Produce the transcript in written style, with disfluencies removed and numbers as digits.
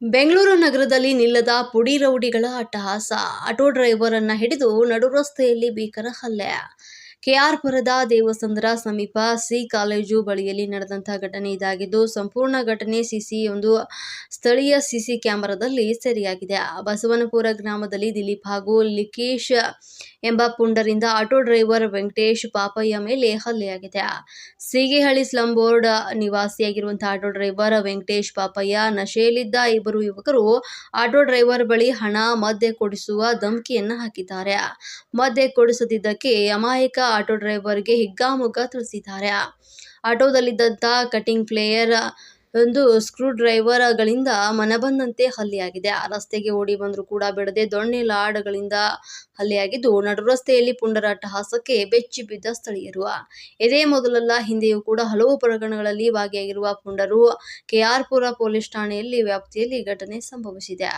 ಬೆಂಗಳೂರು ನಗರದಲ್ಲಿ ನಿಲ್ಲದ ಪುಡಿ ರೌಡಿಗಳ ಅಟ್ಟಹಾಸ. Auto driver ಅನ್ನ ಹಿಡಿದು ನಡು ರಸ್ತೆಯಲ್ಲಿ ಭೀಕರ ಹಲ್ಲೆ. ಕೆಆರ್ಪುರದ ದೇವಸಂದ್ರ ಸಮೀಪ ಸಿ ಕಾಲೇಜು ಬಳಿಯಲ್ಲಿ ನಡೆದಂತಹ ಘಟನೆ ಇದಾಗಿದ್ದು, ಸಂಪೂರ್ಣ ಘಟನೆ ಸ್ಥಳೀಯ ಸಿಸಿ ಕ್ಯಾಮೆರಾದಲ್ಲಿ ಸೆರೆಯಾಗಿದೆ. ಬಸವನಪುರ ಗ್ರಾಮದಲ್ಲಿ ದಿಲೀಪ್ ಹಾಗೂ ಲಿಕೇಶ್ ಎಂಬ ಪುಂಡರಿಂದ ಆಟೋ ಡ್ರೈವರ್ ವೆಂಕಟೇಶ್ ಪಾಪಯ್ಯ ಮೇಲೆ ಹಲ್ಲೆಯಾಗಿದೆ. ಸೀಗೆಹಳ್ಳಿ ಸ್ಲಂ ಬೋರ್ಡ್ ನಿವಾಸಿಯಾಗಿರುವಂತಹ ಆಟೋ ಡ್ರೈವರ್ ವೆಂಕಟೇಶ್ ಪಾಪಯ್ಯ ನಶೆಯಲ್ಲಿದ್ದ ಇಬ್ಬರು ಯುವಕರು ಆಟೋ ಡ್ರೈವರ್ ಬಳಿ ಹಣ, ಮದ್ಯ ಕೊಡಿಸುವ ಧಮಕಿಯನ್ನ ಹಾಕಿದ್ದಾರೆ. ಮದ್ಯ ಕೊಡಿಸದಿದ್ದಕ್ಕೆ ಅಮಾಯಕ ಆಟೋ ಡ್ರೈವರ್ಗೆ ಹಿಗ್ಗಾಮುಗ್ಗಾ ತಿಳಿಸಿದ್ದಾರೆ. ಆಟೋದಲ್ಲಿದ್ದಂಥ ಕಟಿಂಗ್ ಪ್ಲೇಯರ್ ಒಂದು ಸ್ಕ್ರೂ ಡ್ರೈವರ್ ಗಳಿಂದ ಮನಬಂದಂತೆ ಹಲ್ಲೆಯಾಗಿದೆ. ರಸ್ತೆಗೆ ಓಡಿ ಬಂದರೂ ಕೂಡ ಬಿಡದೆ ದೊಣ್ಣೆ ಲಾಡ್ಗಳಿಂದ ಹಲ್ಲೆಯಾಗಿದ್ದು, ನಡು ರಸ್ತೆಯಲ್ಲಿ ಪುಂಡರ ಅಟ್ಟಹಾಸಕ್ಕೆ ಬೆಚ್ಚಿ ಬಿದ್ದ ಸ್ಥಳೀಯರು. ಇದೇ ಮೊದಲಲ್ಲ, ಹಿಂದೆಯೂ ಕೂಡ ಹಲವು ಪ್ರಕರಣಗಳಲ್ಲಿ ಭಾಗಿಯಾಗಿರುವ ಪುಂಡರು ಕೆಆರ್ಪುರ ಪೊಲೀಸ್ ಠಾಣೆಯಲ್ಲಿ ವ್ಯಾಪ್ತಿಯಲ್ಲಿ ಘಟನೆ ಸಂಭವಿಸಿದೆ.